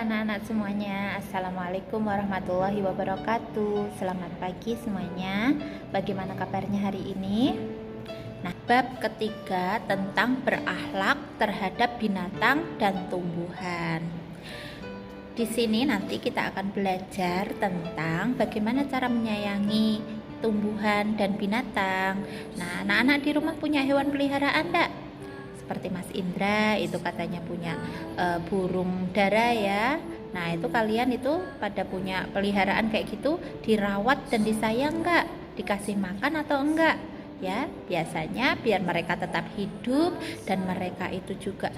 anak-anak semuanya. Assalamualaikum warahmatullahi wabarakatuh. Selamat pagi semuanya. Bagaimana kabarnya hari ini? Nah, bab ketiga tentang berakhlak terhadap binatang dan tumbuhan. Di sini nanti kita akan belajar tentang bagaimana cara menyayangi tumbuhan dan binatang. Nah, anak-anak di rumah punya hewan peliharaan enggak? Seperti Mas Indra itu katanya punya burung dara ya. Nah, itu kalian itu pada punya peliharaan kayak gitu, dirawat dan disayang enggak? Dikasih makan atau enggak? Ya, biasanya biar mereka tetap hidup dan mereka itu juga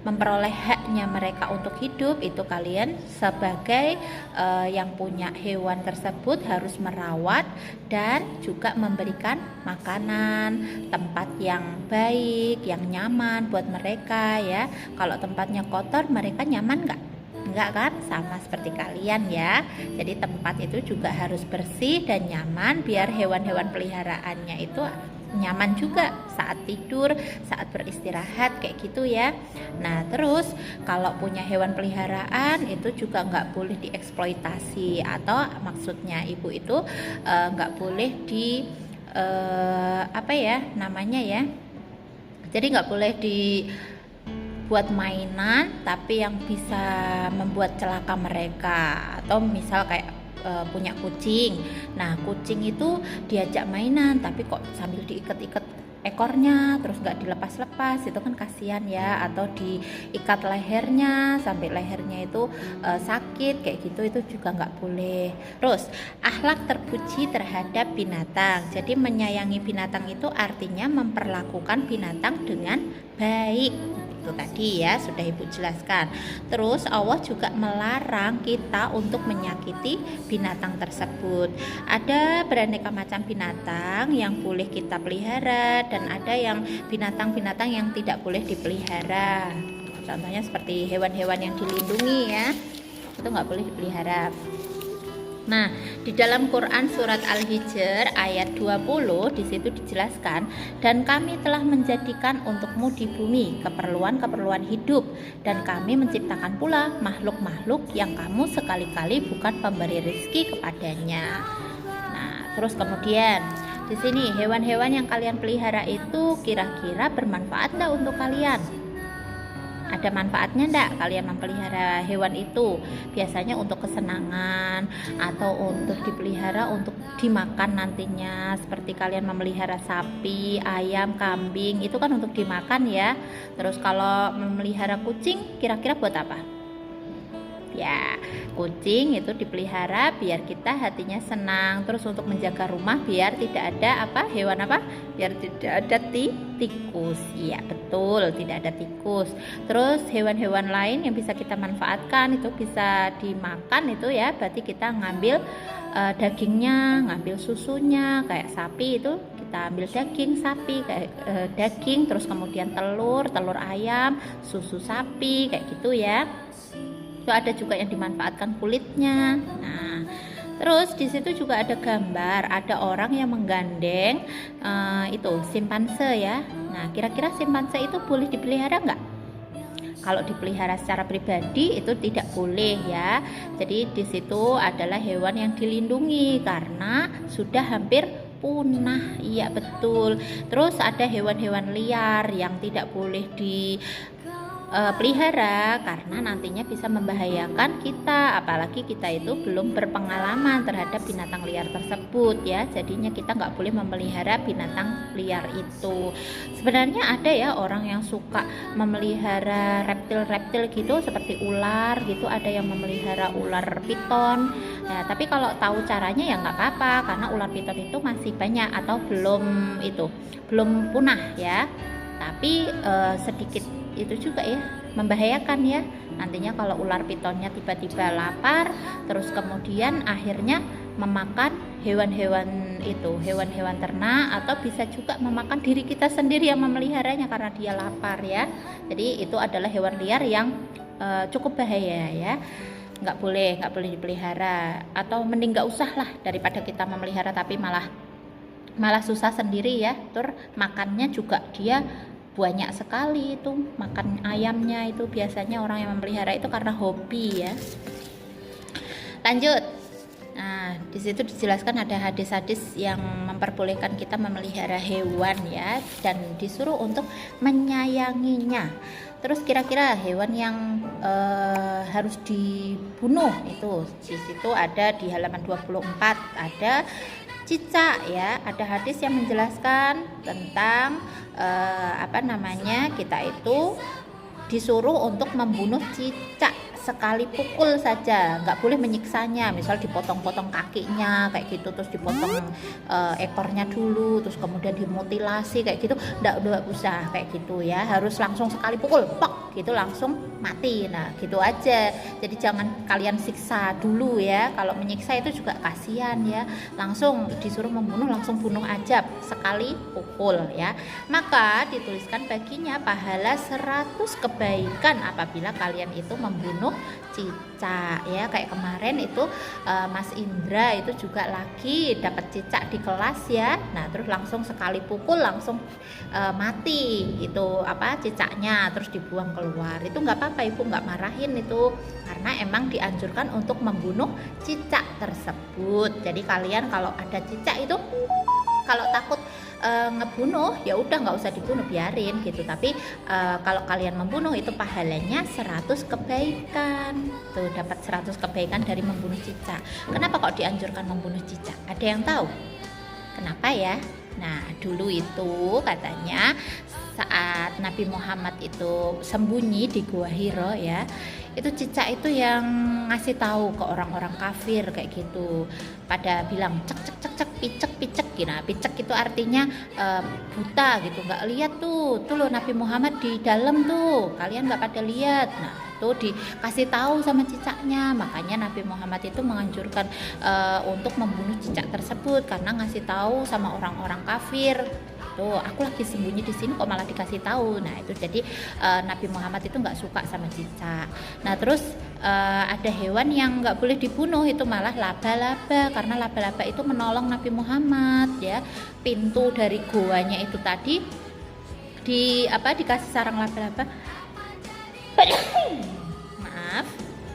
memperoleh haknya mereka untuk hidup, itu kalian sebagai yang punya hewan tersebut harus merawat dan juga memberikan makanan, tempat yang baik, yang nyaman buat mereka ya. Kalau tempatnya kotor, mereka nyaman nggak? Enggak kan? Sama seperti kalian ya. Jadi tempat itu juga harus bersih dan nyaman biar hewan-hewan peliharaannya itu nyaman juga saat tidur, saat beristirahat kayak gitu ya. Nah, terus kalau punya hewan peliharaan itu juga nggak boleh dieksploitasi, atau maksudnya ibu itu nggak boleh di jadi nggak boleh buat mainan tapi yang bisa membuat celaka mereka. Atau misal kayak punya kucing. Nah, kucing itu diajak mainan tapi kok sambil diikat-ikat ekornya terus nggak dilepas-lepas, itu kan kasihan ya. Atau diikat lehernya sampai lehernya itu sakit kayak gitu, itu juga nggak boleh. Terus akhlak terpuji terhadap binatang. Jadi menyayangi binatang itu artinya memperlakukan binatang dengan baik. Itu tadi ya sudah ibu jelaskan. Terus Allah juga melarang kita untuk menyakiti binatang tersebut. Ada beraneka macam binatang yang boleh kita pelihara dan ada yang binatang-binatang yang tidak boleh dipelihara. Contohnya seperti hewan-hewan yang dilindungi ya, itu nggak boleh dipelihara. Nah, di dalam Quran surat Al-Hijr ayat 20 di situ dijelaskan, dan kami telah menjadikan untukmu di bumi keperluan-keperluan hidup, dan kami menciptakan pula makhluk-makhluk yang kamu sekali-kali bukan pemberi rezeki kepadanya. Nah, terus kemudian di sini hewan-hewan yang kalian pelihara itu kira-kira bermanfaat enggak untuk kalian? Ada manfaatnya enggak kalian memelihara hewan itu? Biasanya untuk kesenangan atau untuk dipelihara untuk dimakan nantinya. Seperti kalian memelihara sapi, ayam, kambing, itu kan untuk dimakan ya. Terus kalau memelihara kucing kira-kira buat apa? Ya, kucing itu dipelihara biar kita hatinya senang. Terus untuk menjaga rumah biar tidak ada hewan biar tidak ada tikus. Ya betul, tidak ada tikus. Terus hewan-hewan lain yang bisa kita manfaatkan itu bisa dimakan itu ya. Berarti kita ngambil dagingnya, ngambil susunya. Kayak sapi itu kita ambil daging sapi, kayak daging, terus kemudian telur ayam, susu sapi kayak gitu ya. Itu ada juga yang dimanfaatkan kulitnya. Nah, terus di situ juga ada gambar, ada orang yang menggandeng itu simpanse ya. Nah, kira-kira simpanse itu boleh dipelihara nggak? Kalau dipelihara secara pribadi itu tidak boleh ya. Jadi di situ adalah hewan yang dilindungi karena sudah hampir punah. Iya betul. Terus ada hewan-hewan liar yang tidak boleh pelihara karena nantinya bisa membahayakan kita, apalagi kita itu belum berpengalaman terhadap binatang liar tersebut ya. Jadinya kita nggak boleh memelihara binatang liar itu. Sebenarnya ada ya orang yang suka memelihara reptil-reptil gitu seperti ular gitu, ada yang memelihara ular piton. Nah, tapi kalau tahu caranya ya nggak apa-apa karena ular piton itu masih banyak atau belum punah ya. Tapi sedikit itu juga ya membahayakan ya. Nantinya kalau ular pitonnya tiba-tiba lapar terus kemudian akhirnya memakan hewan-hewan ternak, atau bisa juga memakan diri kita sendiri yang memeliharanya karena dia lapar ya. Jadi itu adalah hewan liar yang cukup bahaya ya. Nggak boleh dipelihara, atau mending nggak usah lah daripada kita memelihara tapi malah susah sendiri ya. Terus makannya juga dia banyak sekali itu makan ayamnya. Itu biasanya orang yang memelihara itu karena hobi ya. Lanjut. Nah, di situ dijelaskan ada hadis-hadis yang memperbolehkan kita memelihara hewan ya, dan disuruh untuk menyayanginya. Terus kira-kira hewan yang harus dibunuh itu di situ ada di halaman 24, ada cicak ya. Ada hadis yang menjelaskan tentang kita itu disuruh untuk membunuh cicak sekali pukul saja, nggak boleh menyiksanya. Misal dipotong-potong kakinya kayak gitu, terus dipotong ekornya dulu, terus kemudian dimutilasi kayak gitu, nggak usah kayak gitu ya. Harus langsung sekali pukul, pok gitu langsung mati. Nah gitu aja. Jadi jangan kalian siksa dulu ya. Kalau menyiksa itu juga kasihan ya. Langsung disuruh membunuh, langsung bunuh aja sekali pukul ya. Maka dituliskan baginya pahala 100 kebaikan apabila kalian itu membunuh cicak ya. Kayak kemarin itu Mas Indra itu juga lagi dapat cicak di kelas ya. Nah terus langsung sekali pukul langsung mati itu cicaknya, terus dibuang keluar. Itu nggak apa-apa, ibu nggak marahin itu, karena emang dianjurkan untuk membunuh cicak tersebut. Jadi kalian kalau ada cicak itu kalau takut ngebunuh ya udah nggak usah dibunuh, biarin gitu. Tapi kalau kalian membunuh itu pahalanya 100 kebaikan. Tuh dapat 100 kebaikan dari membunuh cicak. Kenapa kok dianjurkan membunuh cicak? Ada yang tahu? Kenapa ya? Nah, dulu itu katanya saat Nabi Muhammad itu sembunyi di Gua Hiro ya, itu cicak itu yang ngasih tahu ke orang-orang kafir kayak gitu. Pada bilang cek cek cek cek picek picek gitu. Nah, picek itu artinya buta gitu, nggak lihat tuh loh Nabi Muhammad di dalam tuh, kalian nggak pada lihat. Nah itu dikasih tahu sama cicaknya. Makanya Nabi Muhammad itu menganjurkan untuk membunuh cicak tersebut karena ngasih tahu sama orang-orang kafir. Tuh aku lagi sembunyi di sini kok malah dikasih tahu. Nah itu jadi Nabi Muhammad itu nggak suka sama cicak. Nah terus ada hewan yang nggak boleh dibunuh, itu malah laba-laba, karena laba-laba itu menolong Nabi Muhammad ya. Pintu dari goanya itu tadi dikasih sarang laba-laba. Maaf.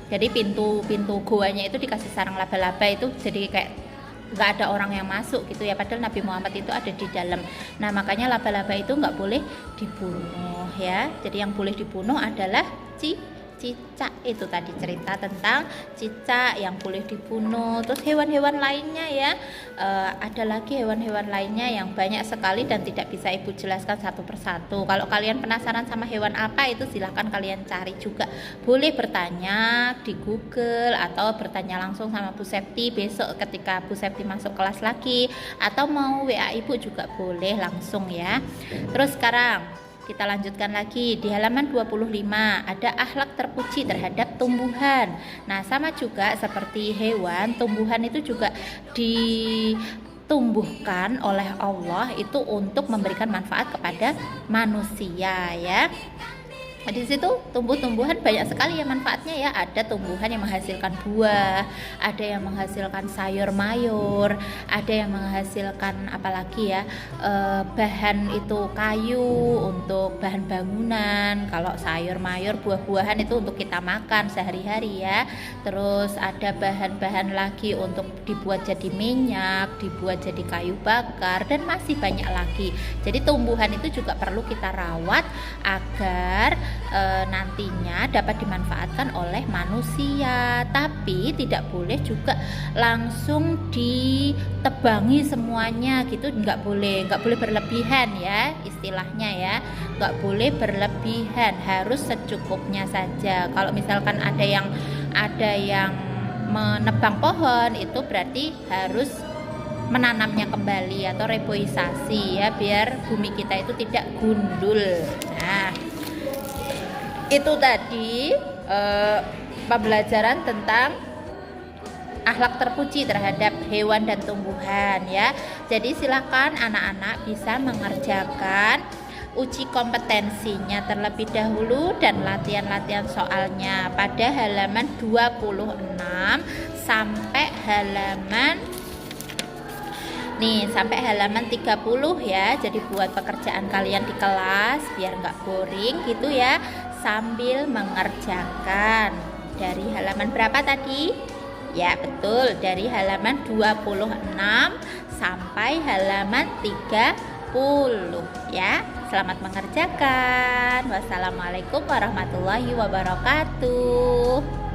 Jadi pintu goanya itu dikasih sarang laba-laba, itu jadi kayak nggak ada orang yang masuk gitu ya, padahal Nabi Muhammad itu ada di dalam. Nah makanya laba-laba itu nggak boleh dibunuh ya. Jadi yang boleh dibunuh adalah cicak. Itu tadi cerita tentang cicak yang boleh dibunuh. Terus hewan-hewan lainnya ya, ada lagi hewan-hewan lainnya yang banyak sekali dan tidak bisa ibu jelaskan satu persatu. Kalau kalian penasaran sama hewan apa itu silahkan kalian cari juga, boleh bertanya di Google atau bertanya langsung sama Bu Septi besok ketika Bu Septi masuk kelas lagi, atau mau WA ibu juga boleh langsung ya. Terus sekarang kita lanjutkan lagi di halaman 25, ada akhlak terpuji terhadap tumbuhan. Nah sama juga seperti hewan, tumbuhan itu juga ditumbuhkan oleh Allah itu untuk memberikan manfaat kepada manusia ya. Di situ tumbuh-tumbuhan banyak sekali ya manfaatnya ya. Ada tumbuhan yang menghasilkan buah, ada yang menghasilkan sayur mayur, ada yang menghasilkan apalagi ya, bahan itu kayu untuk bahan bangunan. Kalau sayur mayur, buah-buahan itu untuk kita makan sehari-hari ya. Terus ada bahan-bahan lagi untuk dibuat jadi minyak, dibuat jadi kayu bakar, dan masih banyak lagi. Jadi tumbuhan itu juga perlu kita rawat agar nantinya dapat dimanfaatkan oleh manusia. Tapi tidak boleh juga langsung ditebangi semuanya gitu, nggak boleh berlebihan ya istilahnya ya, nggak boleh berlebihan, harus secukupnya saja. Kalau misalkan ada yang menebang pohon, itu berarti harus menanamnya kembali atau reboisasi ya, biar bumi kita itu tidak gundul. Nah itu tadi pembelajaran tentang akhlak terpuji terhadap hewan dan tumbuhan ya. Jadi silakan anak-anak bisa mengerjakan uji kompetensinya terlebih dahulu dan latihan-latihan soalnya pada halaman 26 sampai halaman Nih sampai halaman 30 ya. Jadi buat pekerjaan kalian di kelas biar nggak boring gitu ya, sambil mengerjakan. Dari halaman berapa tadi? Ya betul, dari halaman 26 sampai halaman 30 ya. Selamat mengerjakan. Wassalamualaikum warahmatullahi wabarakatuh.